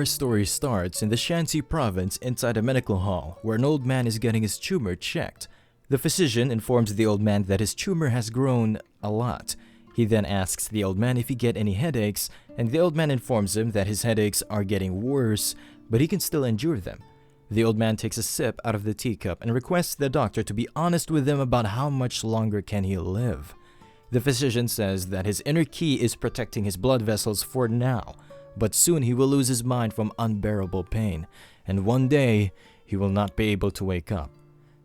Our story starts in the Shanxi province inside a medical hall where an old man is getting his tumor checked. The physician informs the old man that his tumor has grown a lot. He then asks the old man if he get any headaches, and the old man informs him that his headaches are getting worse, but he can still endure them. The old man takes a sip out of the teacup and requests the doctor to be honest with him about how much longer can he live. The physician says that his inner key is protecting his blood vessels for now, but soon he will lose his mind from unbearable pain, and one day he will not be able to wake up.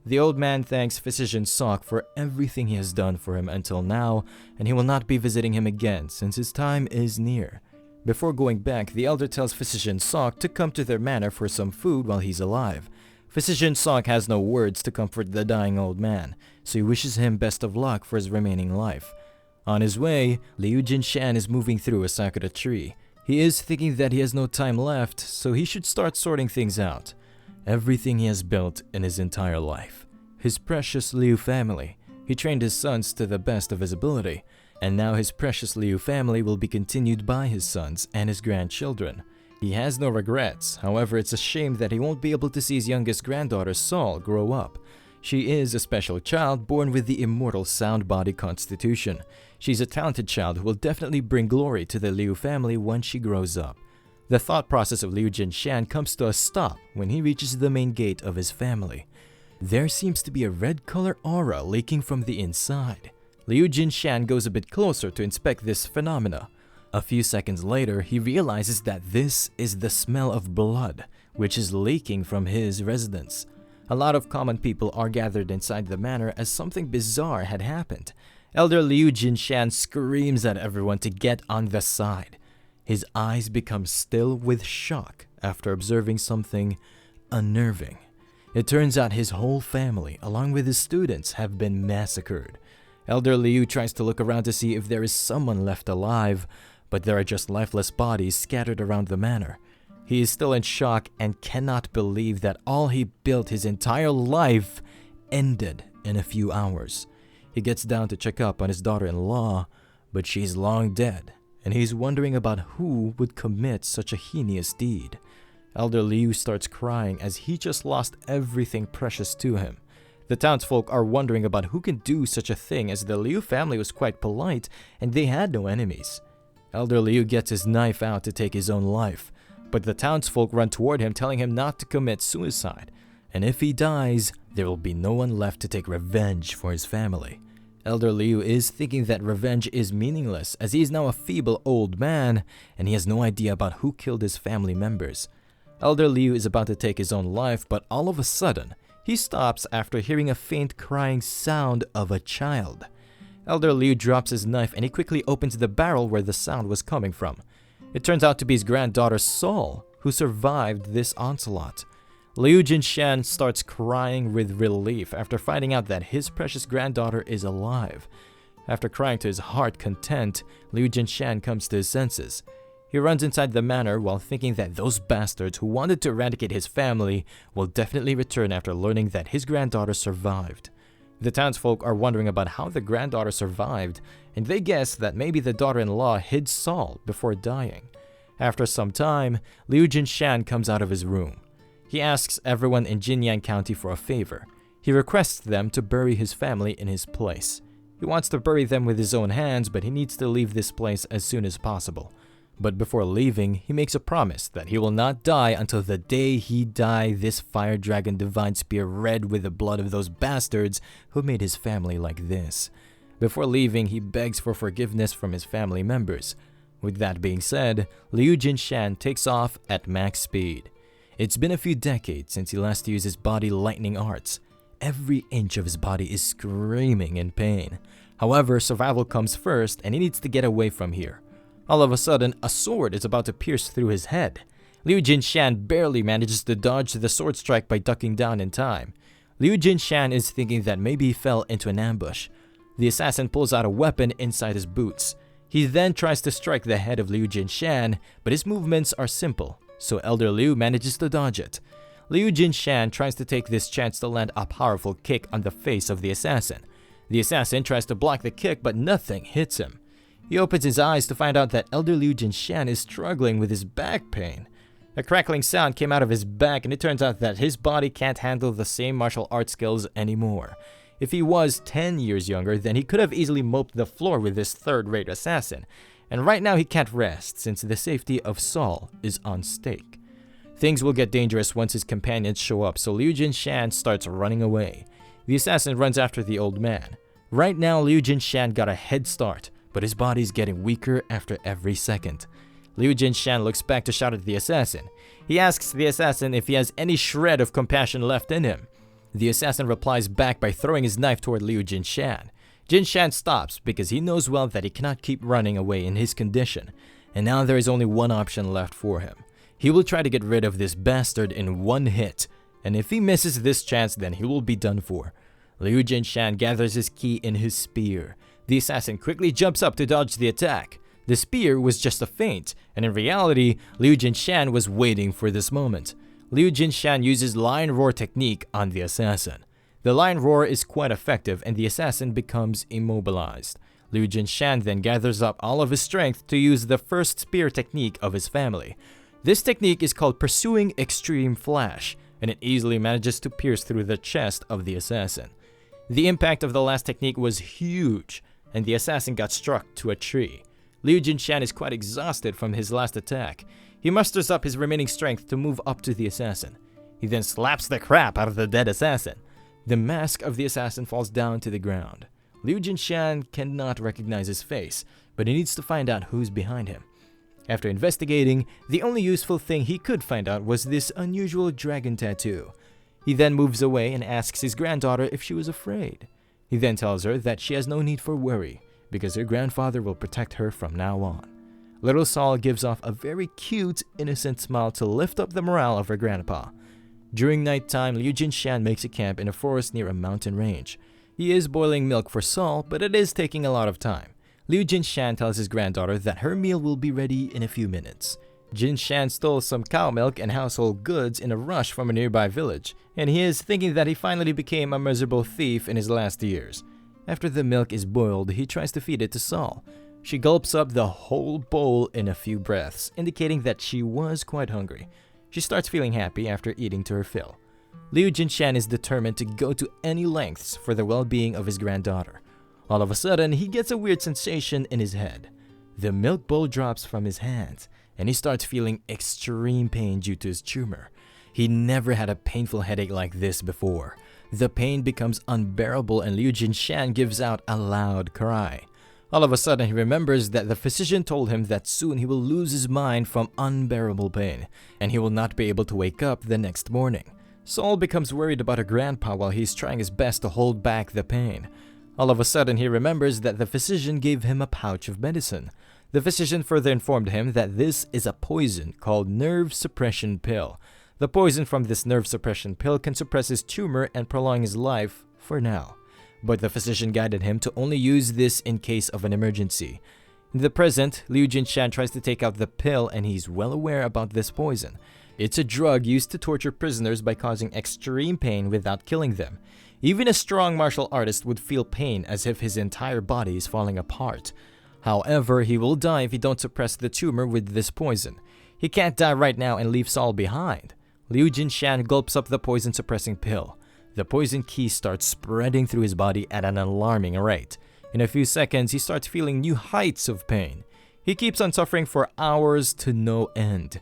The old man thanks Physician Sok for everything he has done for him until now, and he will not be visiting him again since his time is near. Before going back, the elder tells Physician Sok to come to their manor for some food while he's alive. Physician Sok has no words to comfort the dying old man, so he wishes him best of luck for his remaining life. On his way, Liu Jinshan is moving through a sakura tree. He is thinking that he has no time left, so he should start sorting things out. Everything he has built in his entire life. His precious Liu family. He trained his sons to the best of his ability, and now his precious Liu family will be continued by his sons and his grandchildren. He has no regrets, however it's a shame that he won't be able to see his youngest granddaughter Seol grow up. She is a special child born with the immortal sound body constitution. She's a talented child who will definitely bring glory to the Liu family when she grows up. The thought process of Liu Jinshan comes to a stop when he reaches the main gate of his family. There seems to be a red color aura leaking from the inside. Liu Jinshan goes a bit closer to inspect this phenomena. A few seconds later, he realizes that this is the smell of blood, which is leaking from his residence. A lot of common people are gathered inside the manor as something bizarre had happened. Elder Liu Jinshan screams at everyone to get on the side. His eyes become still with shock after observing something unnerving. It turns out his whole family, along with his students, have been massacred. Elder Liu tries to look around to see if there is someone left alive, but there are just lifeless bodies scattered around the manor. He is still in shock and cannot believe that all he built his entire life ended in a few hours. He gets down to check up on his daughter-in-law, but she's long dead, and he's wondering about who would commit such a heinous deed. Elder Liu starts crying as he just lost everything precious to him. The townsfolk are wondering about who can do such a thing, as the Liu family was quite polite and they had no enemies. Elder Liu gets his knife out to take his own life, but the townsfolk run toward him telling him not to commit suicide, and if he dies, there will be no one left to take revenge for his family. Elder Liu is thinking that revenge is meaningless as he is now a feeble old man and he has no idea about who killed his family members. Elder Liu is about to take his own life, but all of a sudden, he stops after hearing a faint crying sound of a child. Elder Liu drops his knife and he quickly opens the barrel where the sound was coming from. It turns out to be his granddaughter Seol, who survived this onslaught. Liu Jinshan starts crying with relief after finding out that his precious granddaughter is alive. After crying to his heart content, Liu Jinshan comes to his senses. He runs inside the manor while thinking that those bastards who wanted to eradicate his family will definitely return after learning that his granddaughter survived. The townsfolk are wondering about how the granddaughter survived, and they guess that maybe the daughter-in-law hid Seol before dying. After some time, Liu Jinshan comes out of his room. He asks everyone in Jinyang County for a favor. He requests them to bury his family in his place. He wants to bury them with his own hands, but he needs to leave this place as soon as possible. But before leaving, he makes a promise that he will not die until the day he dye this fire dragon divine spear red with the blood of those bastards who made his family like this. Before leaving, he begs for forgiveness from his family members. With that being said, Liu Jinshan takes off at max speed. It's been a few decades since he last used his body lightning arts. Every inch of his body is screaming in pain. However, survival comes first and he needs to get away from here. All of a sudden, a sword is about to pierce through his head. Liu Jinshan barely manages to dodge the sword strike by ducking down in time. Liu Jinshan is thinking that maybe he fell into an ambush. The assassin pulls out a weapon inside his boots. He then tries to strike the head of Liu Jinshan, but his movements are simple, so Elder Liu manages to dodge it. Liu Jinshan tries to take this chance to land a powerful kick on the face of the assassin. The assassin tries to block the kick, but nothing hits him. He opens his eyes to find out that Elder Liu Jinshan is struggling with his back pain. A crackling sound came out of his back, and it turns out that his body can't handle the same martial arts skills anymore. If he was 10 years younger, then he could have easily moped the floor with this third-rate assassin. And right now he can't rest since the safety of Seol is on stake. Things will get dangerous once his companions show up, so Liu Jinshan starts running away. The assassin runs after the old man. Right now, Liu Jinshan got a head start, but his body's getting weaker after every second. Liu Jinshan looks back to shout at the assassin. He asks the assassin if he has any shred of compassion left in him. The assassin replies back by throwing his knife toward Liu Jinshan. Jinshan stops because he knows well that he cannot keep running away in his condition, and now there is only one option left for him. He will try to get rid of this bastard in one hit, and if he misses this chance, then he will be done for. Liu Jinshan gathers his ki in his spear. The assassin quickly jumps up to dodge the attack. The spear was just a feint, and in reality, Liu Jinshan was waiting for this moment. Liu Jinshan uses lion roar technique on the assassin. The lion roar is quite effective, and the assassin becomes immobilized. Liu Jinshan then gathers up all of his strength to use the first spear technique of his family. This technique is called Pursuing Extreme Flash, and it easily manages to pierce through the chest of the assassin. The impact of the last technique was huge, and the assassin got struck to a tree. Liu Jinshan is quite exhausted from his last attack. He musters up his remaining strength to move up to the assassin. He then slaps the crap out of the dead assassin. The mask of the assassin falls down to the ground. Liu Jinshan cannot recognize his face, but he needs to find out who's behind him. After investigating, the only useful thing he could find out was this unusual dragon tattoo. He then moves away and asks his granddaughter if she was afraid. He then tells her that she has no need for worry, because her grandfather will protect her from now on. Little Seol gives off a very cute, innocent smile to lift up the morale of her grandpa. During nighttime, Liu Jinshan makes a camp in a forest near a mountain range. He is boiling milk for Seol, but it is taking a lot of time. Liu Jinshan tells his granddaughter that her meal will be ready in a few minutes. Jinshan stole some cow milk and household goods in a rush from a nearby village, and he is thinking that he finally became a miserable thief in his last years. After the milk is boiled, he tries to feed it to Seol. She gulps up the whole bowl in a few breaths, indicating that she was quite hungry. She starts feeling happy after eating to her fill. Liu Jinshan is determined to go to any lengths for the well-being of his granddaughter. All of a sudden, he gets a weird sensation in his head. The milk bowl drops from his hands, and he starts feeling extreme pain due to his tumor. He never had a painful headache like this before. The pain becomes unbearable, and Liu Jinshan gives out a loud cry. All of a sudden, he remembers that the physician told him that soon he will lose his mind from unbearable pain, and he will not be able to wake up the next morning. Seol becomes worried about her grandpa while he's trying his best to hold back the pain. All of a sudden, he remembers that the physician gave him a pouch of medicine. The physician further informed him that this is a poison called nerve suppression pill. The poison from this nerve suppression pill can suppress his tumor and prolong his life for now. But the physician guided him to only use this in case of an emergency. In the present, Liu Jinshan tries to take out the pill, and he's well aware about this poison. It's a drug used to torture prisoners by causing extreme pain without killing them. Even a strong martial artist would feel pain as if his entire body is falling apart. However, he will die if he don't suppress the tumor with this poison. He can't die right now and leave Seol behind. Liu Jinshan gulps up the poison-suppressing pill. The poison ki starts spreading through his body at an alarming rate. In a few seconds, he starts feeling new heights of pain. He keeps on suffering for hours to no end.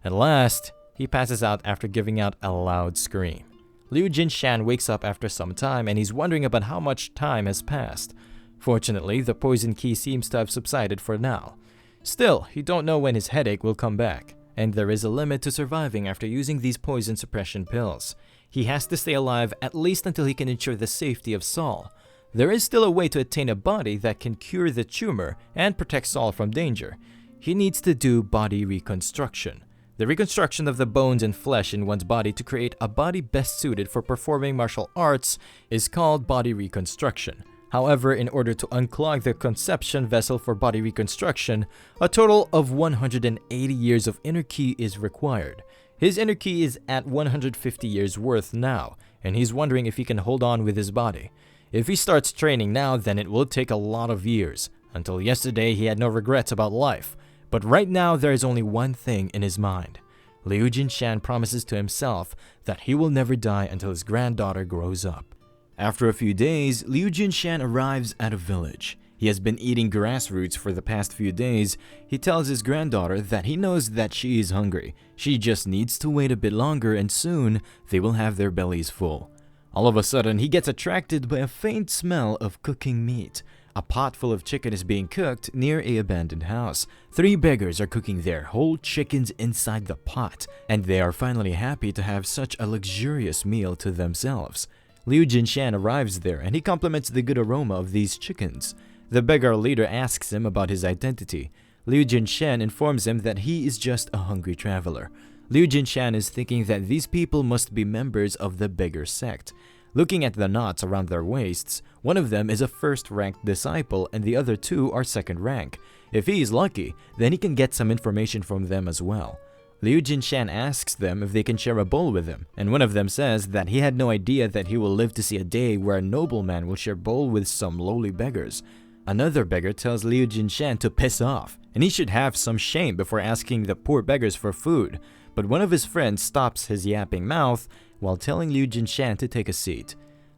At last, he passes out after giving out a loud scream. Liu Jinshan wakes up after some time, and he's wondering about how much time has passed. Fortunately, the poison ki seems to have subsided for now. Still, he don't know when his headache will come back, and there is a limit to surviving after using these poison suppression pills. He has to stay alive at least until he can ensure the safety of Seol. There is still a way to attain a body that can cure the tumor and protect Seol from danger. He needs to do body reconstruction. The reconstruction of the bones and flesh in one's body to create a body best suited for performing martial arts is called body reconstruction. However, in order to unclog the conception vessel for body reconstruction, a total of 180 years of inner ki is required. His inner ki is at 150 years worth now, and he's wondering if he can hold on with his body. If he starts training now, then it will take a lot of years. Until yesterday, he had no regrets about life. But right now, there is only one thing in his mind. Liu Jinshan promises to himself that he will never die until his granddaughter grows up. After a few days, Liu Jinshan arrives at a village. He has been eating grass roots for the past few days. He tells his granddaughter that he knows that she is hungry. She just needs to wait a bit longer and soon they will have their bellies full. All of a sudden, he gets attracted by a faint smell of cooking meat. A pot full of chicken is being cooked near an abandoned house. 3 beggars are cooking their whole chickens inside the pot, and they are finally happy to have such a luxurious meal to themselves. Liu Jinshan arrives there and he compliments the good aroma of these chickens. The beggar leader asks him about his identity. Liu Jinshan informs him that he is just a hungry traveler. Liu Jinshan is thinking that these people must be members of the beggar sect. Looking at the knots around their waists, one of them is a first-ranked disciple and the other 2 are second rank. If he is lucky, then he can get some information from them as well. Liu Jinshan asks them if they can share a bowl with him, and one of them says that he had no idea that he will live to see a day where a nobleman will share bowl with some lowly beggars. Another beggar tells Liu Jinshan to piss off, and he should have some shame before asking the poor beggars for food. But one of his friends stops his yapping mouth while telling Liu Jinshan to take a seat.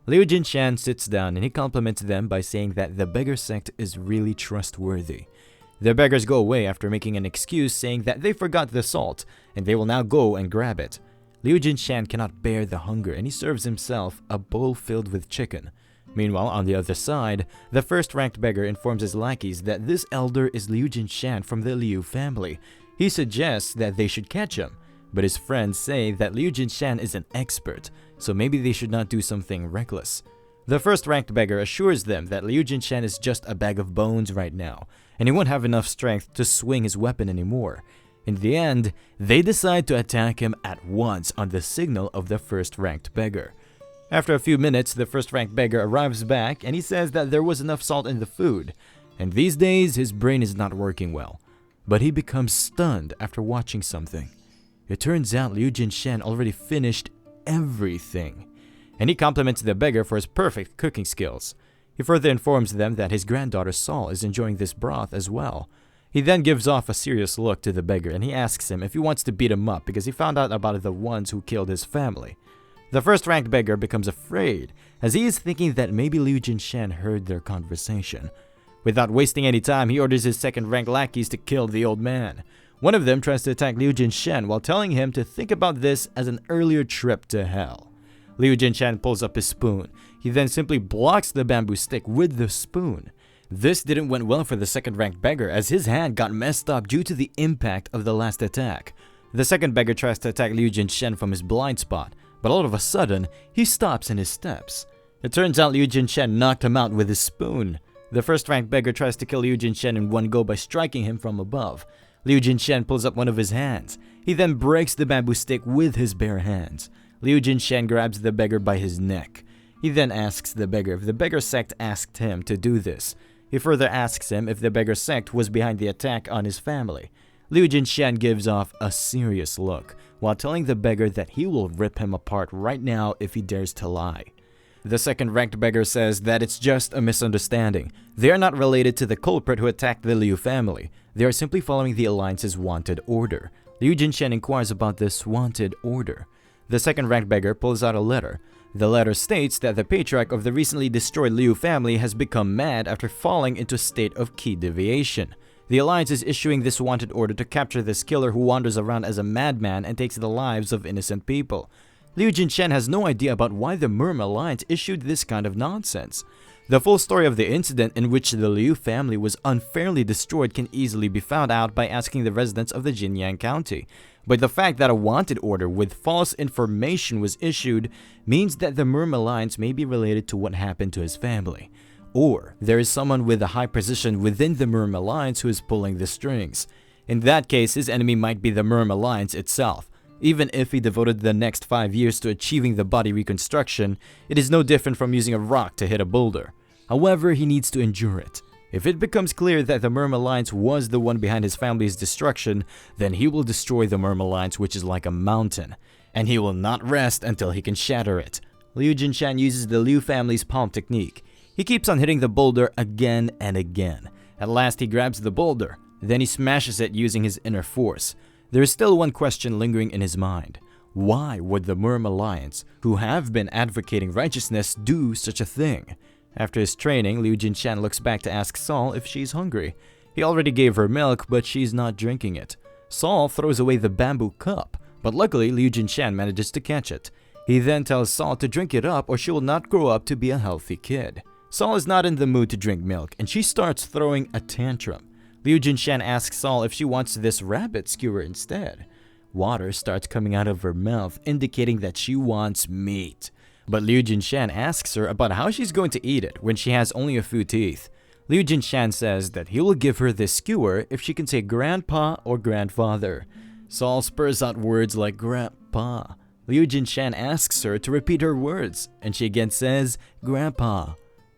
Liu Jinshan sits down and he compliments them by saying that the beggar sect is really trustworthy. The beggars go away after making an excuse saying that they forgot the salt and they will now go and grab it. Liu Jinshan cannot bear the hunger and he serves himself a bowl filled with chicken. Meanwhile, on the other side, the first-ranked beggar informs his lackeys that this elder is Liu Jinshan from the Liu family. He suggests that they should catch him, but his friends say that Liu Jinshan is an expert, so maybe they should not do something reckless. The first-ranked beggar assures them that Liu Jinshan is just a bag of bones right now, and he won't have enough strength to swing his weapon anymore. In the end, they decide to attack him at once on the signal of the first-ranked beggar. After a few minutes, the first-ranked beggar arrives back and he says that there was enough salt in the food, and these days his brain is not working well. But he becomes stunned after watching something. It turns out Liu Jinshan already finished everything, and he compliments the beggar for his perfect cooking skills. He further informs them that his granddaughter Seol is enjoying this broth as well. He then gives off a serious look to the beggar and he asks him if he wants to beat him up because he found out about the ones who killed his family. The first-ranked beggar becomes afraid as he is thinking that maybe Liu Jinshan heard their conversation. Without wasting any time, he orders his second-ranked lackeys to kill the old man. One of them tries to attack Liu Jinshan while telling him to think about this as an earlier trip to hell. Liu Jinshan pulls up his spoon. He then simply blocks the bamboo stick with the spoon. This didn't went well for the second-ranked beggar as his hand got messed up due to the impact of the last attack. The second beggar tries to attack Liu Jinshan from his blind spot, but all of a sudden, he stops in his steps. It turns out Liu Jinshan knocked him out with his spoon. The first-ranked beggar tries to kill Liu Jinshan in one go by striking him from above. Liu Jinshan pulls up one of his hands. He then breaks the bamboo stick with his bare hands. Liu Jinshan grabs the beggar by his neck. He then asks the beggar if the beggar sect asked him to do this. He further asks him if the beggar sect was behind the attack on his family. Liu Jinshan gives off a serious look, while telling the beggar that he will rip him apart right now if he dares to lie. The second-ranked beggar says that it's just a misunderstanding. They are not related to the culprit who attacked the Liu family. They are simply following the Alliance's wanted order. Liu Jinshan inquires about this wanted order. The second-ranked beggar pulls out a letter. The letter states that the patriarch of the recently destroyed Liu family has become mad after falling into a state of key deviation. The Alliance is issuing this wanted order to capture this killer who wanders around as a madman and takes the lives of innocent people. Liu Jinshan has no idea about why the Murm Alliance issued this kind of nonsense. The full story of the incident in which the Liu family was unfairly destroyed can easily be found out by asking the residents of the Jinyang County. But the fact that a wanted order with false information was issued means that the Murm Alliance may be related to what happened to his family. Or there is someone with a high position within the Murm Alliance who is pulling the strings. In that case, his enemy might be the Murm Alliance itself. Even if he devoted the next 5 years to achieving the body reconstruction, it is no different from using a rock to hit a boulder. However, he needs to endure it. If it becomes clear that the Murm Alliance was the one behind his family's destruction, then he will destroy the Murm Alliance, which is like a mountain, and he will not rest until he can shatter it. Liu Jinshan uses the Liu family's palm technique. He keeps on hitting the boulder again and again. At last, he grabs the boulder. Then he smashes it using his inner force. there is still one question lingering in his mind. Why would the Merm Alliance, who have been advocating righteousness, do such a thing? After his training, Liu Jinshan looks back to ask Seol if she's hungry. He already gave her milk, but she's not drinking it. Seol throws away the bamboo cup, but luckily Liu Jinshan manages to catch it. He then tells Seol to drink it up or she will not grow up to be a healthy kid. Seol is not in the mood to drink milk and she starts throwing a tantrum. Liu Jinshan asks Seol if she wants this rabbit skewer instead. Water starts coming out of her mouth, indicating that she wants meat. But Liu Jinshan asks her about how she's going to eat it when she has only a few teeth. Liu Jinshan says that he will give her this skewer if she can say grandpa or grandfather. Seol spurs out words like grandpa. Liu Jinshan asks her to repeat her words, and she again says grandpa.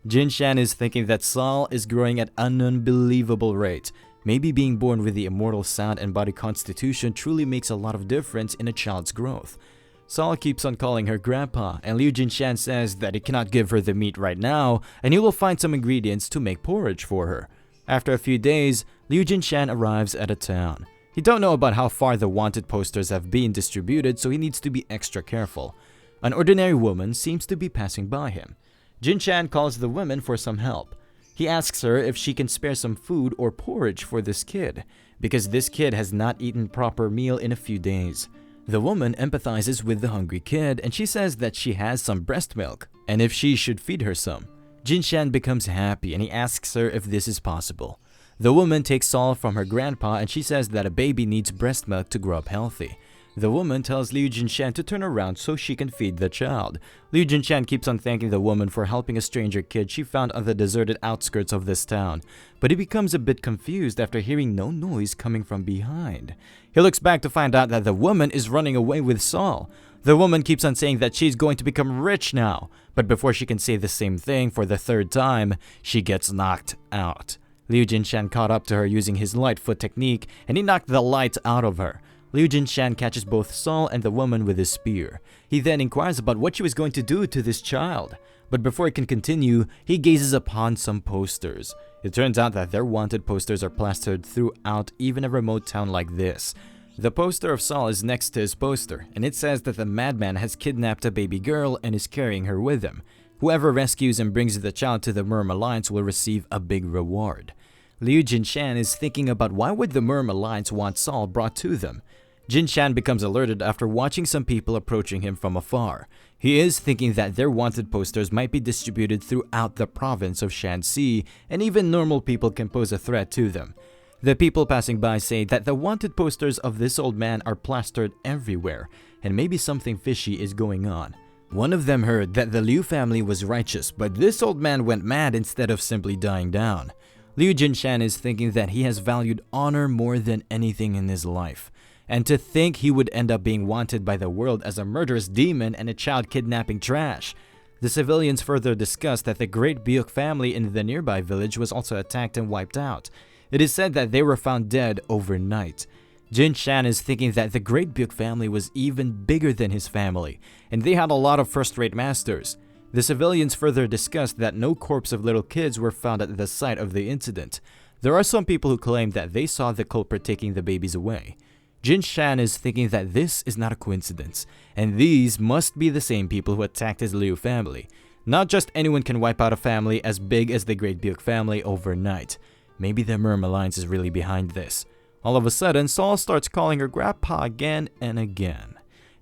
Jinshan is thinking that Seol is growing at an unbelievable rate. Maybe being born with the immortal sound and body constitution truly makes a lot of difference in a child's growth. Seol keeps on calling her grandpa, and Liu Jinshan says that he cannot give her the meat right now, and he will find some ingredients to make porridge for her. After a few days, Liu Jinshan arrives at a town. He don't know about how far the wanted posters have been distributed, so he needs to be extra careful. An ordinary woman seems to be passing by him. Jinshan calls the woman for some help. He asks her if she can spare some food or porridge for this kid, because this kid has not eaten proper meal in a few days. The woman empathizes with the hungry kid and she says that she has some breast milk and if she should feed her some. Jinshan becomes happy and he asks her if this is possible. The woman takes Seol from her grandpa and she says that a baby needs breast milk to grow up healthy. The woman tells Liu Jinshan to turn around so she can feed the child. Liu Jinshan keeps on thanking the woman for helping a stranger kid she found on the deserted outskirts of this town, but he becomes a bit confused after hearing no noise coming from behind. He looks back to find out that the woman is running away with Seol. The woman keeps on saying that she's going to become rich now, but before she can say the same thing for the third time, she gets knocked out. Liu Jinshan caught up to her using his light foot technique and he knocked the light out of her. Liu Jinshan catches both Seol and the woman with his spear. He then inquires about what she was going to do to this child. But before he can continue, he gazes upon some posters. It turns out that their wanted posters are plastered throughout even a remote town like this. The poster of Seol is next to his poster, and it says that the madman has kidnapped a baby girl and is carrying her with him. Whoever rescues and brings the child to the Merm Alliance will receive a big reward. Liu Jinshan is thinking about why would the Merm Alliance want Seol brought to them. Jinshan becomes alerted after watching some people approaching him from afar. He is thinking that their wanted posters might be distributed throughout the province of Shanxi, and even normal people can pose a threat to them. The people passing by say that the wanted posters of this old man are plastered everywhere, and maybe something fishy is going on. One of them heard that the Liu family was righteous, but this old man went mad instead of simply dying down. Liu Jinshan is thinking that he has valued honor more than anything in his life. And to think he would end up being wanted by the world as a murderous demon and a child kidnapping trash. The civilians further discuss that the Great Byuk family in the nearby village was also attacked and wiped out. It is said that they were found dead overnight. Jinshan is thinking that the Great Byuk family was even bigger than his family, and they had a lot of first-rate masters. The civilians further discussed that no corpse of little kids were found at the site of the incident. There are some people who claim that they saw the culprit taking the babies away. Jinshan is thinking that this is not a coincidence, and these must be the same people who attacked his Liu family. Not just anyone can wipe out a family as big as the Great Byuk family overnight. Maybe the Merm Alliance is really behind this. All of a sudden, Seol starts calling her grandpa again and again.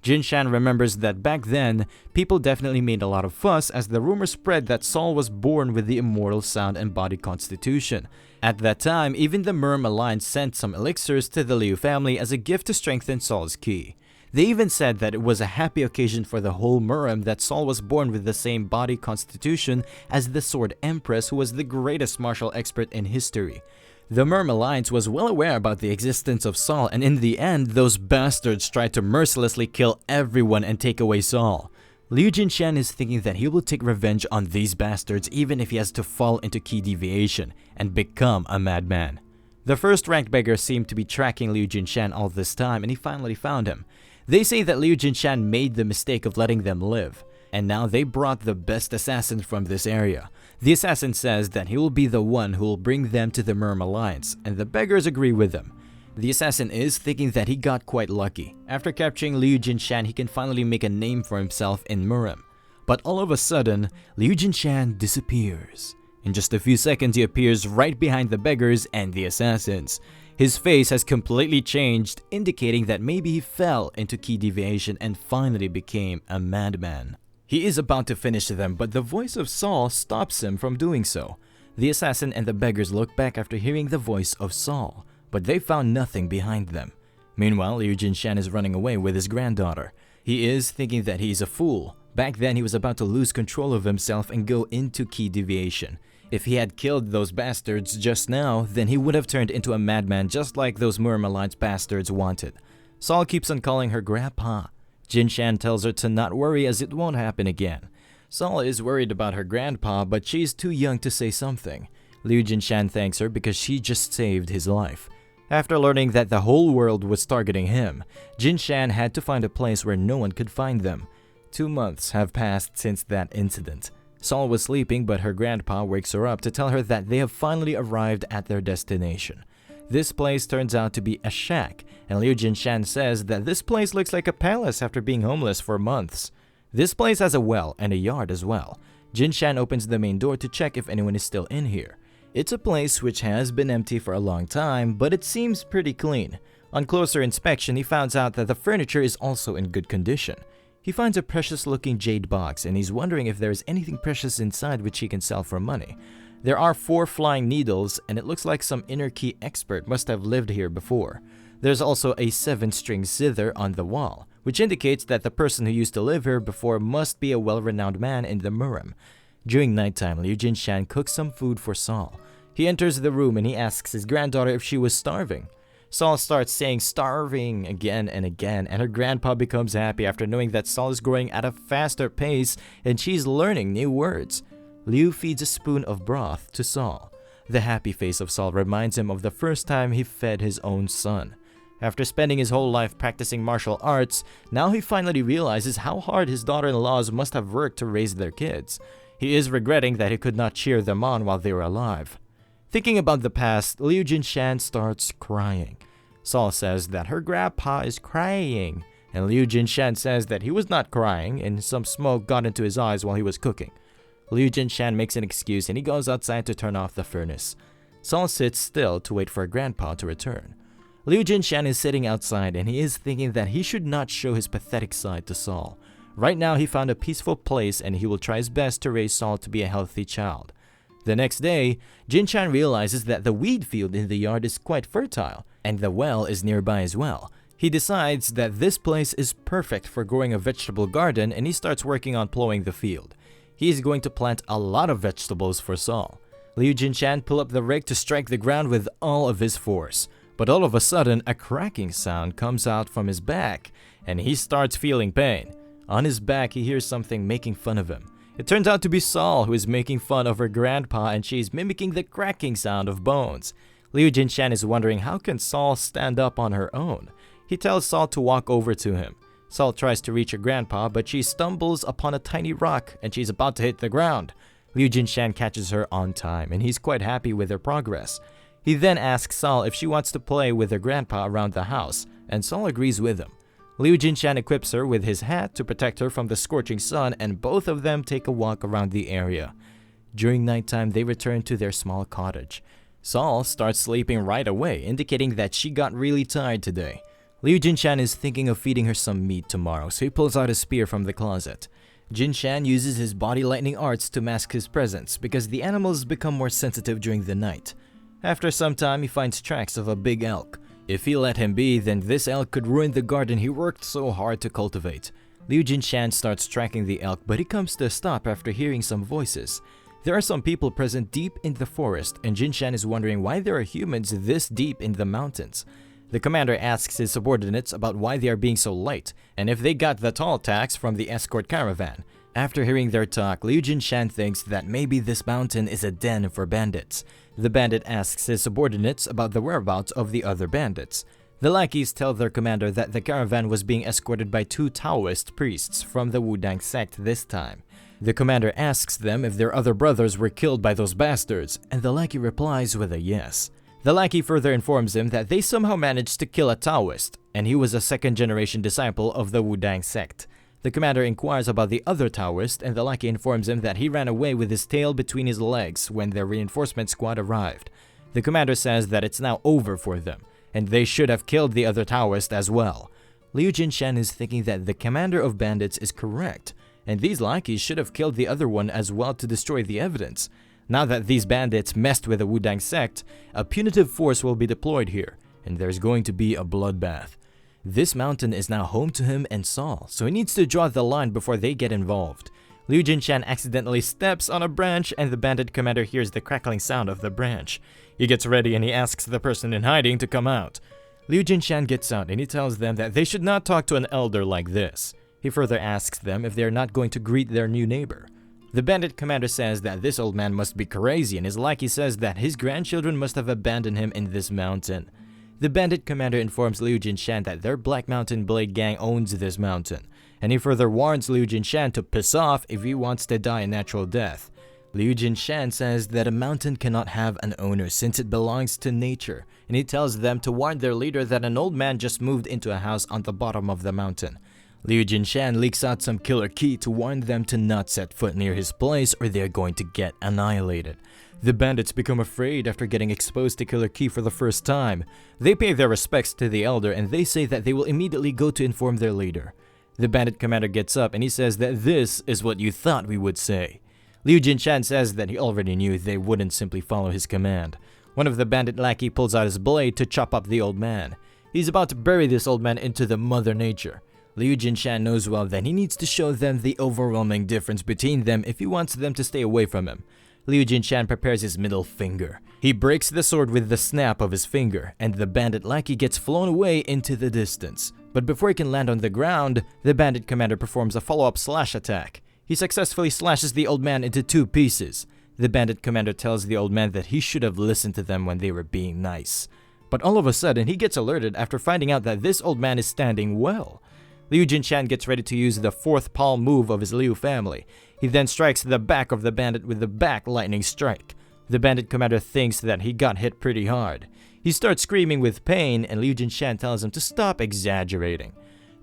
Jinshan remembers that back then, people definitely made a lot of fuss as the rumor spread that Seol was born with the immortal sound and body constitution. At that time, even the Merm Alliance sent some elixirs to the Liu family as a gift to strengthen Seol's ki. They even said that it was a happy occasion for the whole Merm that Seol was born with the same body constitution as the Sword Empress, who was the greatest martial expert in history. The Merm Alliance was well aware about the existence of Seol, and in the end, those bastards tried to mercilessly kill everyone and take away Seol. Liu Jinshan is thinking that he will take revenge on these bastards even if he has to fall into key deviation and become a madman. The first-ranked beggar seemed to be tracking Liu Jinshan all this time, and he finally found him. They say that Liu Jinshan made the mistake of letting them live, and now they brought the best assassin from this area. The assassin says that he will be the one who will bring them to the Merm Alliance, and the beggars agree with him. The assassin is thinking that he got quite lucky. After capturing Liu Jinshan, he can finally make a name for himself in Murim. But all of a sudden, Liu Jinshan disappears. In just a few seconds, he appears right behind the beggars and the assassins. His face has completely changed, indicating that maybe he fell into key deviation and finally became a madman. He is about to finish them, but the voice of Seol stops him from doing so. The assassin and the beggars look back after hearing the voice of Seol, but they found nothing behind them. Meanwhile, Liu Jinshan is running away with his granddaughter. He is thinking that he is a fool. Back then, he was about to lose control of himself and go into key deviation. If he had killed those bastards just now, then he would have turned into a madman just like those Murmalites bastards wanted. Seol keeps on calling her Grandpa. Jinshan tells her to not worry as it won't happen again. Seol is worried about her grandpa, but she's too young to say something. Liu Jinshan thanks her because she just saved his life. After learning that the whole world was targeting him, Jinshan had to find a place where no one could find them. 2 months have passed since that incident. Seol was sleeping, but her grandpa wakes her up to tell her that they have finally arrived at their destination. This place turns out to be a shack, and Liu Jinshan says that this place looks like a palace after being homeless for months. This place has a well and a yard as well. Jinshan opens the main door to check if anyone is still in here. It's a place which has been empty for a long time, but it seems pretty clean. On closer inspection, he finds out that the furniture is also in good condition. He finds a precious-looking jade box, and he's wondering if there is anything precious inside which he can sell for money. There are 4 flying needles, and it looks like some inner key expert must have lived here before. There's also a 7-string zither on the wall, which indicates that the person who used to live here before must be a well-renowned man in the Murim. During nighttime, Liu Jinshan cooks some food for Seol. He enters the room and he asks his granddaughter if she was starving. Seol starts saying starving again and again, and her grandpa becomes happy after knowing that Seol is growing at a faster pace and she's learning new words. Liu feeds a spoon of broth to Seol. The happy face of Seol reminds him of the first time he fed his own son. After spending his whole life practicing martial arts, now he finally realizes how hard his daughter-in-laws must have worked to raise their kids. He is regretting that he could not cheer them on while they were alive. Thinking about the past, Liu Jinshan starts crying. Seol says that her grandpa is crying, and Liu Jinshan says that he was not crying and some smoke got into his eyes while he was cooking. Liu Jinshan makes an excuse and he goes outside to turn off the furnace. Seol sits still to wait for her grandpa to return. Liu Jinshan is sitting outside and he is thinking that he should not show his pathetic side to Seol. Right now he found a peaceful place and he will try his best to raise Seol to be a healthy child. The next day, Jinshan realizes that the weed field in the yard is quite fertile, and the well is nearby as well. He decides that this place is perfect for growing a vegetable garden and he starts working on plowing the field. He is going to plant a lot of vegetables for Seol. Liu Jinshan pulls up the rake to strike the ground with all of his force. But all of a sudden, a cracking sound comes out from his back, and he starts feeling pain. On his back, he hears something making fun of him. It turns out to be Seol, who is making fun of her grandpa, and she's mimicking the cracking sound of bones. Liu Jinshan is wondering how can Seol stand up on her own. He tells Seol to walk over to him. Seol tries to reach her grandpa, but she stumbles upon a tiny rock, and she's about to hit the ground. Liu Jinshan catches her on time, and he's quite happy with her progress. He then asks Seol if she wants to play with her grandpa around the house, and Seol agrees with him. Liu Jinshan equips her with his hat to protect her from the scorching sun, and both of them take a walk around the area. During nighttime, they return to their small cottage. Seol starts sleeping right away, indicating that she got really tired today. Liu Jinshan is thinking of feeding her some meat tomorrow, so he pulls out a spear from the closet. Jinshan uses his body lightning arts to mask his presence because the animals become more sensitive during the night. After some time, he finds tracks of a big elk. If he let him be, then this elk could ruin the garden he worked so hard to cultivate. Liu Jinshan starts tracking the elk, but he comes to a stop after hearing some voices. There are some people present deep in the forest, and Jinshan is wondering why there are humans this deep in the mountains. The commander asks his subordinates about why they are being so late, and if they got the toll tax from the escort caravan. After hearing their talk, Liu Jinshan thinks that maybe this mountain is a den for bandits. The bandit asks his subordinates about the whereabouts of the other bandits. The lackeys tell their commander that the caravan was being escorted by 2 Taoist priests from the Wudang sect this time. The commander asks them if their other brothers were killed by those bastards, and the lackey replies with a yes. The lackey further informs him that they somehow managed to kill a Taoist, and he was a second-generation disciple of the Wudang sect. The commander inquires about the other Taoist, and the lackey informs him that he ran away with his tail between his legs when their reinforcement squad arrived. The commander says that it's now over for them, and they should have killed the other Taoist as well. Liu Jinshan is thinking that the commander of bandits is correct, and these lackeys should have killed the other one as well to destroy the evidence. Now that these bandits messed with the Wudang sect, a punitive force will be deployed here, and there's going to be a bloodbath. This mountain is now home to him and Seol, so he needs to draw the line before they get involved. Liu Jinshan accidentally steps on a branch, and the bandit commander hears the crackling sound of the branch. He gets ready and he asks the person in hiding to come out. Liu Jinshan gets out and he tells them that they should not talk to an elder like this. He further asks them if they are not going to greet their new neighbor. The bandit commander says that this old man must be crazy, and his lackey says that his grandchildren must have abandoned him in this mountain. The bandit commander informs Liu Jinshan that their Black Mountain Blade gang owns this mountain, and he further warns Liu Jinshan to piss off if he wants to die a natural death. Liu Jinshan says that a mountain cannot have an owner since it belongs to nature, and he tells them to warn their leader that an old man just moved into a house on the bottom of the mountain. Liu Jinshan leaks out some killer key to warn them to not set foot near his place or they're going to get annihilated. The bandits become afraid after getting exposed to Killer Key for the first time. They pay their respects to the elder and they say that they will immediately go to inform their leader. The bandit commander gets up and he says that this is what you thought we would say. Liu Jinshan says that he already knew they wouldn't simply follow his command. One of the bandit lackey pulls out his blade to chop up the old man. He's about to bury this old man into the Mother Nature. Liu Jinshan knows well that he needs to show them the overwhelming difference between them if he wants them to stay away from him. Liu Jinshan prepares his middle finger. He breaks the sword with the snap of his finger, and the bandit lackey gets flown away into the distance. But before he can land on the ground, the bandit commander performs a follow-up slash attack. He successfully slashes the old man into 2 pieces. The bandit commander tells the old man that he should have listened to them when they were being nice. But all of a sudden, he gets alerted after finding out that this old man is standing well. Liu Jinshan gets ready to use the 4th palm move of his Liu family. He then strikes the back of the bandit with the back lightning strike. The bandit commander thinks that he got hit pretty hard. He starts screaming with pain, and Liu Jinshan tells him to stop exaggerating.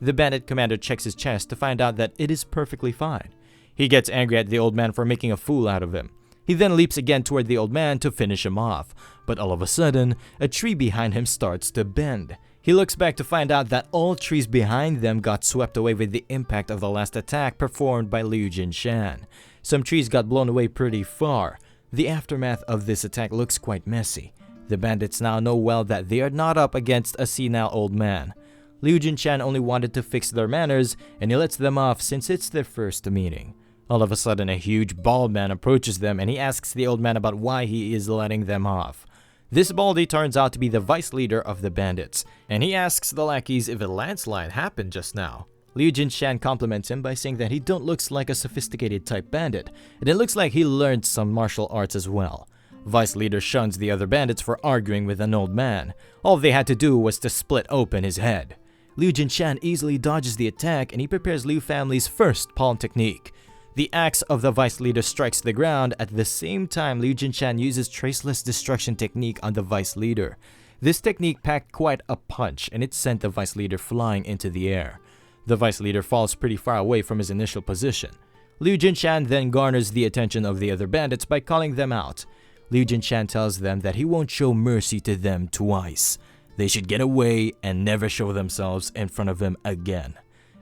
The bandit commander checks his chest to find out that it is perfectly fine. He gets angry at the old man for making a fool out of him. He then leaps again toward the old man to finish him off, but all of a sudden, a tree behind him starts to bend. He looks back to find out that all trees behind them got swept away with the impact of the last attack performed by Liu Jinshan. Some trees got blown away pretty far. The aftermath of this attack looks quite messy. The bandits now know well that they are not up against a senile old man. Liu Jinshan only wanted to fix their manners, and he lets them off since it's their first meeting. All of a sudden, a huge bald man approaches them and he asks the old man about why he is letting them off. This baldy turns out to be the vice leader of the bandits, and he asks the lackeys if a landslide happened just now. Liu Jinshan compliments him by saying that he don't looks like a sophisticated type bandit, and it looks like he learned some martial arts as well. Vice leader shuns the other bandits for arguing with an old man. All they had to do was to split open his head. Liu Jinshan easily dodges the attack and he prepares Liu family's first palm technique. The axe of the vice leader strikes the ground. At the same time, Liu Jinshan uses traceless destruction technique on the vice leader. This technique packed quite a punch and it sent the vice leader flying into the air. The vice leader falls pretty far away from his initial position. Liu Jinshan then garners the attention of the other bandits by calling them out. Liu Jinshan tells them that he won't show mercy to them twice. They should get away and never show themselves in front of him again.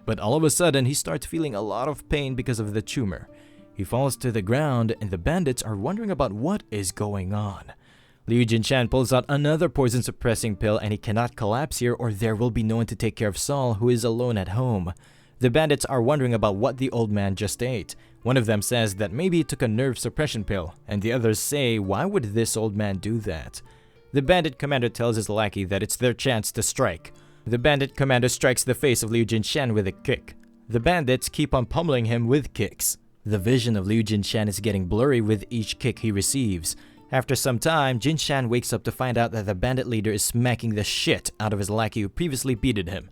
But all of a sudden, he starts feeling a lot of pain because of the tumor. He falls to the ground and the bandits are wondering about what is going on. Liu Jinshan pulls out another poison suppressing pill and he cannot collapse here or there will be no one to take care of Seol, who is alone at home. The bandits are wondering about what the old man just ate. One of them says that maybe he took a nerve suppression pill, and the others say, why would this old man do that? The bandit commander tells his lackey that it's their chance to strike. The bandit commander strikes the face of Liu Jinshan with a kick. The bandits keep on pummeling him with kicks. The vision of Liu Jinshan is getting blurry with each kick he receives. After some time, Jinshan wakes up to find out that the bandit leader is smacking the shit out of his lackey who previously beated him.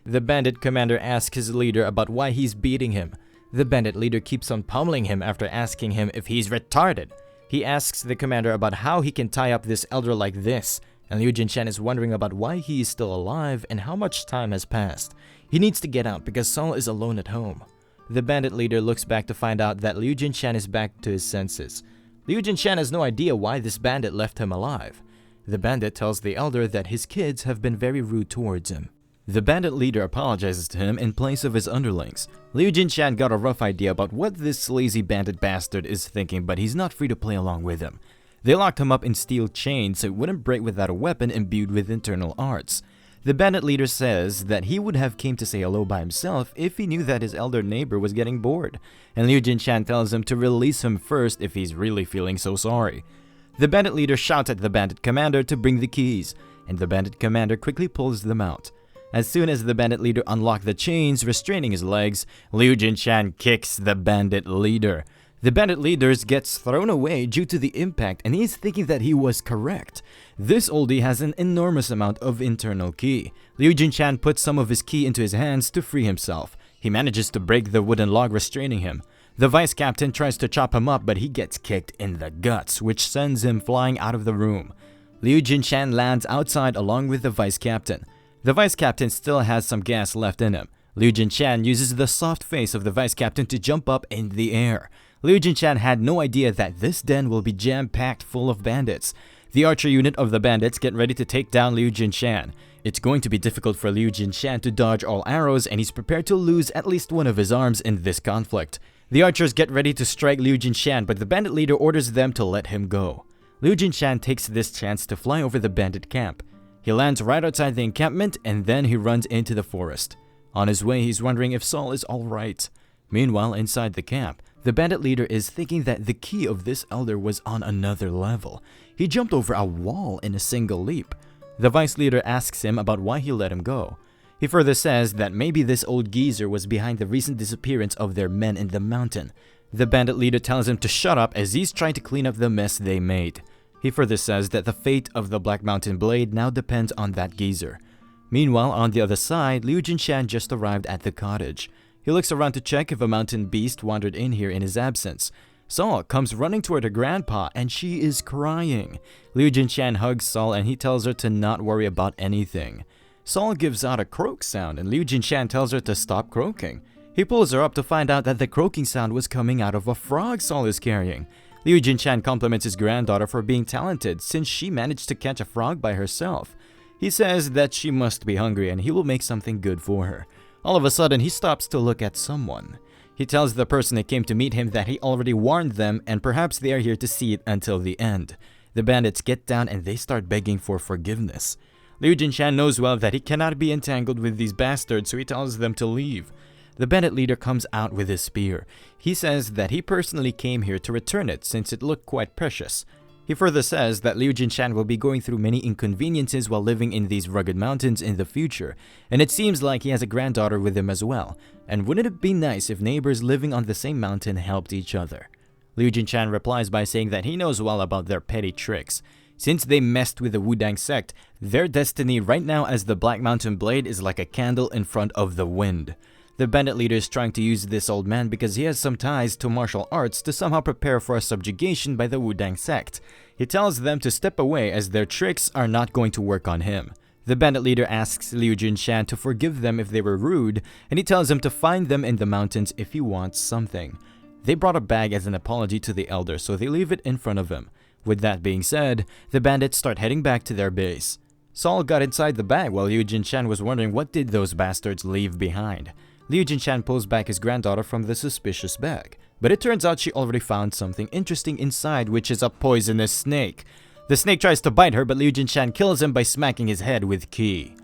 The bandit commander asks his leader about why he's beating him. The bandit leader keeps on pummeling him after asking him if he's retarded. He asks the commander about how he can tie up this elder like this. and Liu Jinshan is wondering about why he is still alive and how much time has passed. He needs to get out because Seol is alone at home. The bandit leader looks back to find out that Liu Jinshan is back to his senses. Liu Jinshan has no idea why this bandit left him alive. The bandit tells the elder that his kids have been very rude towards him. The bandit leader apologizes to him in place of his underlings. Liu Jinshan got a rough idea about what this lazy bandit bastard is thinking, but he's not free to play along with him. They locked him up in steel chains so it wouldn't break without a weapon imbued with internal arts. The bandit leader says that he would have came to say hello by himself if he knew that his elder neighbor was getting bored, and Liu Jinshan tells him to release him first if he's really feeling so sorry. The bandit leader shouts at the bandit commander to bring the keys, and the bandit commander quickly pulls them out. As soon as the bandit leader unlocks the chains restraining his legs, Liu Jinshan kicks the bandit leader. The bandit leader gets thrown away due to the impact, and he's thinking that he was correct. This oldie has an enormous amount of internal ki. Liu Jinshan puts some of his ki into his hands to free himself. He manages to break the wooden log restraining him. The vice captain tries to chop him up, but he gets kicked in the guts, which sends him flying out of the room. Liu Jinshan lands outside along with the vice captain. The vice captain still has some gas left in him. Liu Jinshan uses the soft face of the vice captain to jump up in the air. Liu Jinshan had no idea that this den will be jam-packed full of bandits. The archer unit of the bandits get ready to take down Liu Jinshan. It's going to be difficult for Liu Jinshan to dodge all arrows, and he's prepared to lose at least one of his arms in this conflict. The archers get ready to strike Liu Jinshan, but the bandit leader orders them to let him go. Liu Jinshan takes this chance to fly over the bandit camp. He lands right outside the encampment, and then he runs into the forest. On his way, he's wondering if Seol is alright. Meanwhile, inside the camp, the bandit leader is thinking that the key of this elder was on another level. He jumped over a wall in a single leap. The vice leader asks him about why he let him go. He further says that maybe this old geezer was behind the recent disappearance of their men in the mountain. The bandit leader tells him to shut up as he's trying to clean up the mess they made. He further says that the fate of the Black Mountain Blade now depends on that geezer. Meanwhile, on the other side, Liu Jinshan just arrived at the cottage. He looks around to check if a mountain beast wandered in here in his absence. Seol comes running toward her grandpa and she is crying. Liu Jinshan hugs Seol and he tells her to not worry about anything. Seol gives out a croak sound and Liu Jinshan tells her to stop croaking. He pulls her up to find out that the croaking sound was coming out of a frog Seol is carrying. Liu Jinshan compliments his granddaughter for being talented since she managed to catch a frog by herself. He says that she must be hungry and he will make something good for her. All of a sudden, he stops to look at someone. He tells the person that came to meet him that he already warned them and perhaps they are here to see it until the end. The bandits get down and they start begging for forgiveness. Liu Jinshan knows well that he cannot be entangled with these bastards, so he tells them to leave. The bandit leader comes out with his spear. He says that he personally came here to return it since it looked quite precious. He further says that Liu Jinshan will be going through many inconveniences while living in these rugged mountains in the future, and it seems like he has a granddaughter with him as well. And wouldn't it be nice if neighbors living on the same mountain helped each other? Liu Jinshan replies by saying that he knows well about their petty tricks. Since they messed with the Wudang sect, their destiny right now as the Black Mountain Blade is like a candle in front of the wind. The bandit leader is trying to use this old man because he has some ties to martial arts to somehow prepare for a subjugation by the Wudang sect. He tells them to step away as their tricks are not going to work on him. The bandit leader asks Liu Jinshan to forgive them if they were rude, and he tells him to find them in the mountains if he wants something. They brought a bag as an apology to the elder, so they leave it in front of him. With that being said, the bandits start heading back to their base. Seol got inside the bag while Liu Jinshan was wondering what did those bastards leave behind. Liu Jinshan pulls back his granddaughter from the suspicious bag, but it turns out she already found something interesting inside, which is a poisonous snake. The snake tries to bite her, but Liu Jinshan kills him by smacking his head with ki.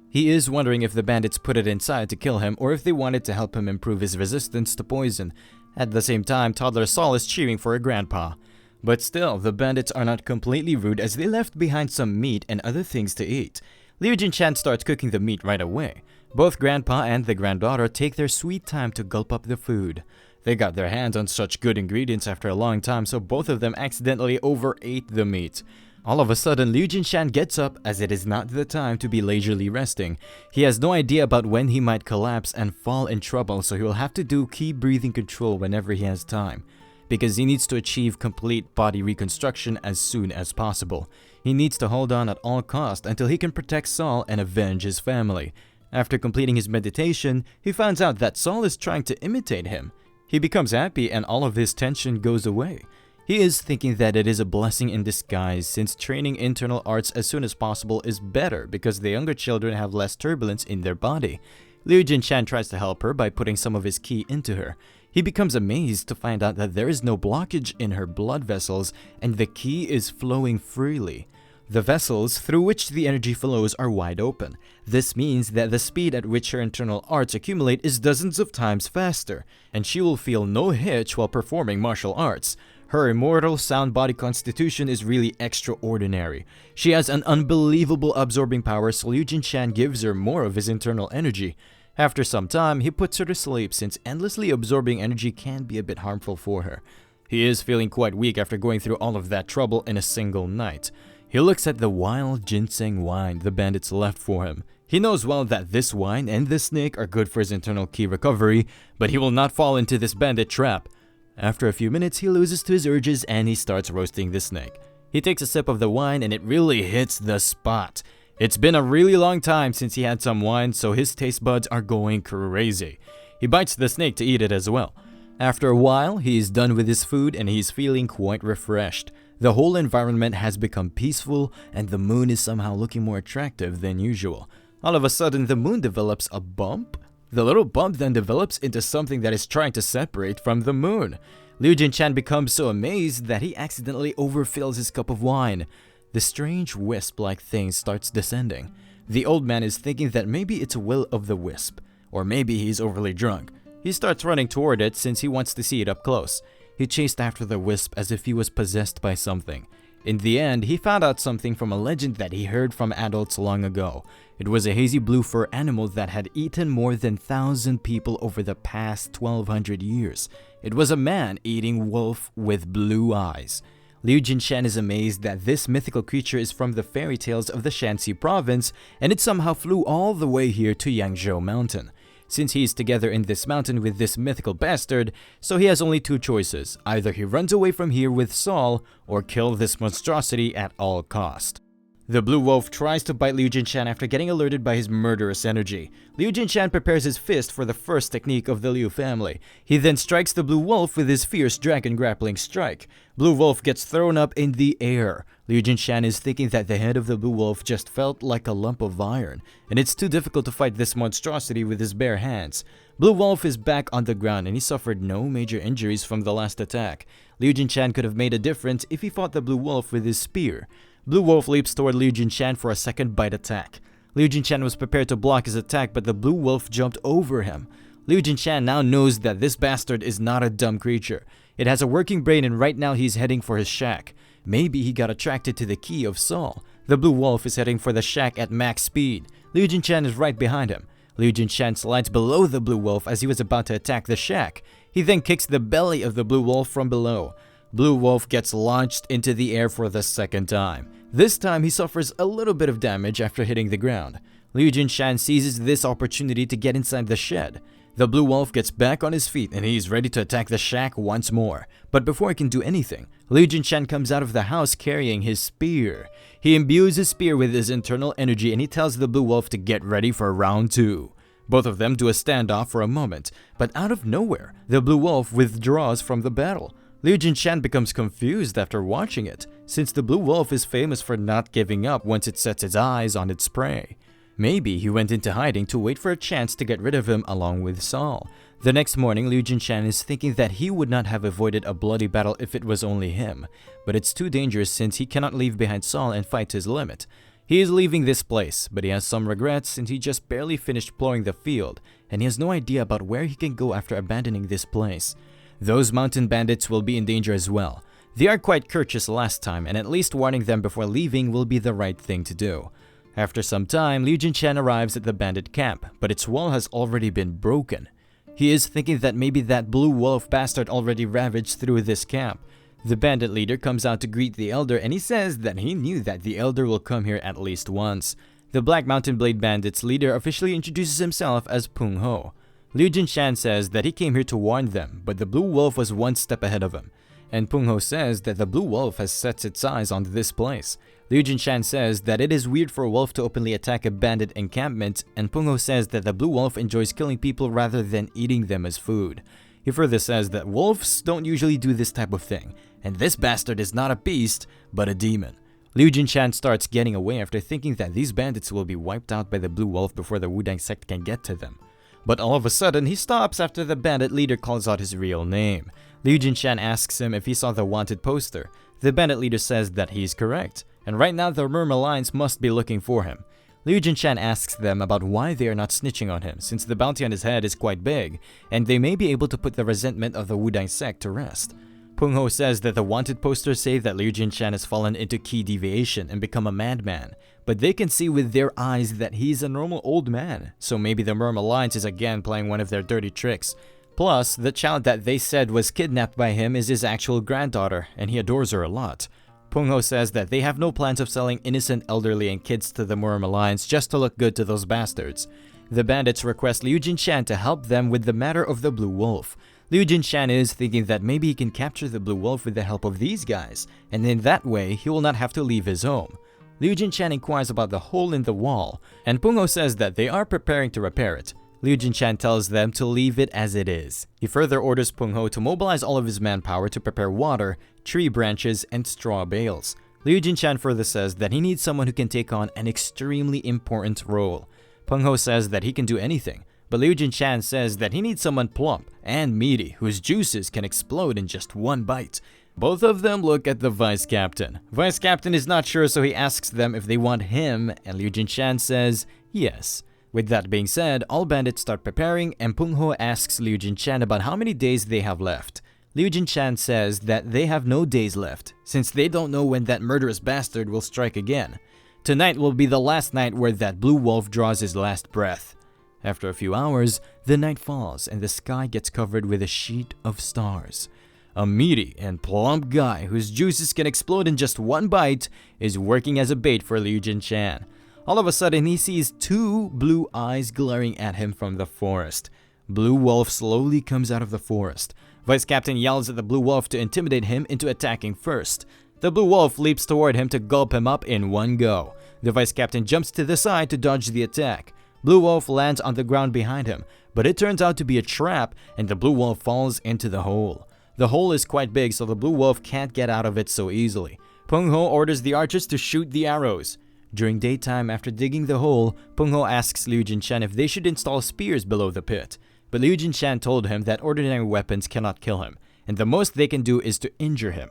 He is wondering if the bandits put it inside to kill him or if they wanted to help him improve his resistance to poison. At the same time, toddler Seol is cheering for her grandpa. But still, the bandits are not completely rude as they left behind some meat and other things to eat. Liu Jinshan starts cooking the meat right away. Both grandpa and the granddaughter take their sweet time to gulp up the food. They got their hands on such good ingredients after a long time, so both of them accidentally overate the meat. All of a sudden, Liu Jinshan gets up as it is not the time to be leisurely resting. He has no idea about when he might collapse and fall in trouble, so he will have to do key breathing control whenever he has time. because he needs to achieve complete body reconstruction as soon as possible. He needs to hold on at all costs until he can protect Seol and avenge his family. After completing his meditation, he finds out that Seol is trying to imitate him. He becomes happy and all of his tension goes away. He is thinking that it is a blessing in disguise since training internal arts as soon as possible is better because the younger children have less turbulence in their body. Liu Jinshan tries to help her by putting some of his ki into her. He becomes amazed to find out that there is no blockage in her blood vessels and the ki is flowing freely. The vessels through which the energy flows are wide open. This means that the speed at which her internal arts accumulate is dozens of times faster, and she will feel no hitch while performing martial arts. Her immortal sound body constitution is really extraordinary. She has an unbelievable absorbing power, so Liu Jinshan gives her more of his internal energy. After some time, he puts her to sleep since endlessly absorbing energy can be a bit harmful for her. He is feeling quite weak after going through all of that trouble in a single night. He looks at the wild ginseng wine the bandits left for him. He knows well that this wine and the snake are good for his internal ki recovery, but he will not fall into this bandit trap. After a few minutes, he loses to his urges and he starts roasting the snake. He takes a sip of the wine and it really hits the spot. It's been a really long time since he had some wine, so his taste buds are going crazy. He bites the snake to eat it as well. After a while, he is done with his food and he's feeling quite refreshed. The whole environment has become peaceful and the moon is somehow looking more attractive than usual. All of a sudden, the moon develops a bump. The little bump then develops into something that is trying to separate from the moon. Liu Jinshan becomes so amazed that he accidentally overfills his cup of wine. The strange wisp-like thing starts descending. The old man is thinking that maybe it's a will of the wisp, or maybe he's overly drunk. He starts running toward it since he wants to see it up close. He chased after the wisp as if he was possessed by something. In the end, he found out something from a legend that he heard from adults long ago. It was a hazy blue fur animal that had eaten more than 1,000 people over the past 1,200 years. It was a man-eating wolf with blue eyes. Liu Jinshan is amazed that this mythical creature is from the fairy tales of the Shanxi province, and it somehow flew all the way here to Yangzhou Mountain. Since he is together in this mountain with this mythical bastard, so he has only two choices. Either he runs away from here with Seol, or kill this monstrosity at all cost. The blue wolf tries to bite Liu Jinshan after getting alerted by his murderous energy. Liu Jinshan prepares his fist for the first technique of the Liu family. He then strikes the blue wolf with his fierce dragon grappling strike. Blue wolf gets thrown up in the air. Liu Jinshan is thinking that the head of the blue wolf just felt like a lump of iron, and it's too difficult to fight this monstrosity with his bare hands. Blue wolf is back on the ground and he suffered no major injuries from the last attack. Liu Jinshan could have made a difference if he fought the blue wolf with his spear. Blue wolf leaps toward Liu Jinshan for a second bite attack. Liu Jinshan was prepared to block his attack, but the blue wolf jumped over him. Liu Jinshan now knows that this bastard is not a dumb creature. It has a working brain and right now he's heading for his shack. Maybe he got attracted to the ki of Seol. The blue wolf is heading for the shack at max speed. Liu Jinshan is right behind him. Liu Jinshan slides below the blue wolf as he was about to attack the shack. He then kicks the belly of the blue wolf from below. Blue wolf gets launched into the air for the second time. This time he suffers a little bit of damage after hitting the ground. Liu Jinshan seizes this opportunity to get inside the shed. The blue wolf gets back on his feet and he's ready to attack the shack once more. But before he can do anything, Liu Jinshan comes out of the house carrying his spear. He imbues his spear with his internal energy and he tells the blue wolf to get ready for round 2. Both of them do a standoff for a moment, but out of nowhere, the blue wolf withdraws from the battle. Liu Jinshan becomes confused after watching it, since the blue wolf is famous for not giving up once it sets its eyes on its prey. Maybe he went into hiding to wait for a chance to get rid of him along with Seol. The next morning, Liu Jinshan is thinking that he would not have avoided a bloody battle if it was only him, but it's too dangerous since he cannot leave behind Seol and fight to his limit. He is leaving this place, but he has some regrets since he just barely finished plowing the field, and he has no idea about where he can go after abandoning this place. Those mountain bandits will be in danger as well. They are quite courteous last time, and at least warning them before leaving will be the right thing to do. After some time, Liu Jinshan arrives at the bandit camp, but its wall has already been broken. He is thinking that maybe that blue wolf bastard already ravaged through this camp. The bandit leader comes out to greet the elder and he says that he knew that the elder will come here at least once. The Black Mountain Blade Bandits leader officially introduces himself as Pung Ho. Liu Jinshan says that he came here to warn them, but the blue wolf was one step ahead of him. And Pung Ho says that the blue wolf has set its eyes on this place. Liu Jinshan says that it is weird for a wolf to openly attack a bandit encampment, and Pung Ho says that the blue wolf enjoys killing people rather than eating them as food. He further says that wolves don't usually do this type of thing, and this bastard is not a beast, but a demon. Liu Jinshan starts getting away after thinking that these bandits will be wiped out by the blue wolf before the Wudang sect can get to them. But all of a sudden, he stops after the bandit leader calls out his real name. Liu Jinshan asks him if he saw the wanted poster. The bandit leader says that he is correct, and right now the Murm Alliance must be looking for him. Liu Jinshan asks them about why they are not snitching on him, since the bounty on his head is quite big, and they may be able to put the resentment of the Wudang sect to rest. Pung Ho says that the wanted posters say that Liu Jinshan has fallen into key deviation and become a madman, but they can see with their eyes that he's a normal old man, so maybe the Murm Alliance is again playing one of their dirty tricks. Plus, the child that they said was kidnapped by him is his actual granddaughter, and he adores her a lot. Pung Ho says that they have no plans of selling innocent elderly and kids to the Murm Alliance just to look good to those bastards. The bandits request Liu Jinshan to help them with the matter of the blue wolf. Liu Jinshan is thinking that maybe he can capture the blue wolf with the help of these guys, and in that way he will not have to leave his home. Liu Jinshan inquires about the hole in the wall, and Pung Ho says that they are preparing to repair it. Liu Jinshan tells them to leave it as it is. He further orders Pung Ho to mobilize all of his manpower to prepare water, tree branches, and straw bales. Liu Jinshan further says that he needs someone who can take on an extremely important role. Pung Ho says that he can do anything, but Liu Jinshan says that he needs someone plump and meaty whose juices can explode in just one bite. Both of them look at the vice captain. Vice captain is not sure, so he asks them if they want him, and Liu Jinshan says yes. With that being said, all bandits start preparing, and Pung Ho asks Liu Jinshan about how many days they have left. Liu Jinshan says that they have no days left, since they don't know when that murderous bastard will strike again. Tonight will be the last night where that blue wolf draws his last breath. After a few hours, the night falls and the sky gets covered with a sheet of stars. A meaty and plump guy whose juices can explode in just one bite is working as a bait for Liu Jinshan. All of a sudden, he sees two blue eyes glaring at him from the forest. Blue Wolf slowly comes out of the forest. Vice Captain yells at the Blue Wolf to intimidate him into attacking first. The Blue Wolf leaps toward him to gulp him up in one go. The Vice Captain jumps to the side to dodge the attack. Blue Wolf lands on the ground behind him, but it turns out to be a trap, and the Blue Wolf falls into the hole. The hole is quite big, so the Blue Wolf can't get out of it so easily. Pung Ho orders the archers to shoot the arrows. During daytime, after digging the hole, Pung Ho asks Liu Jinshan if they should install spears below the pit. But Liu Jinshan told him that ordinary weapons cannot kill him, and the most they can do is to injure him.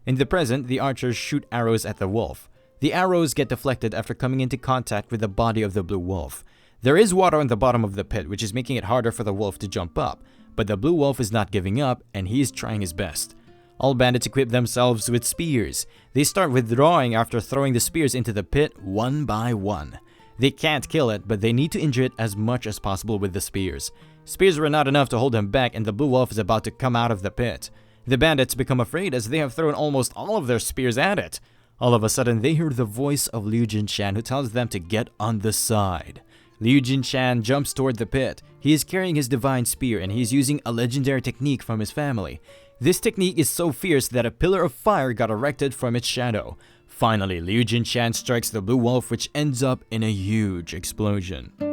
In the present, the archers shoot arrows at the wolf. The arrows get deflected after coming into contact with the body of the blue wolf. There is water on the bottom of the pit, which is making it harder for the wolf to jump up, but the blue wolf is not giving up, and he is trying his best. All bandits equip themselves with spears. They start withdrawing after throwing the spears into the pit one by one. They can't kill it, but they need to injure it as much as possible with the spears. Spears were not enough to hold him back, and the blue wolf is about to come out of the pit. The bandits become afraid as they have thrown almost all of their spears at it. All of a sudden, they hear the voice of Liu Jinshan, who tells them to get on the side. Liu Jinshan jumps toward the pit. He is carrying his divine spear, and he is using a legendary technique from his family. This technique is so fierce that a pillar of fire got erected from its shadow. Finally, Liu Jinshan strikes the blue wolf, which ends up in a huge explosion.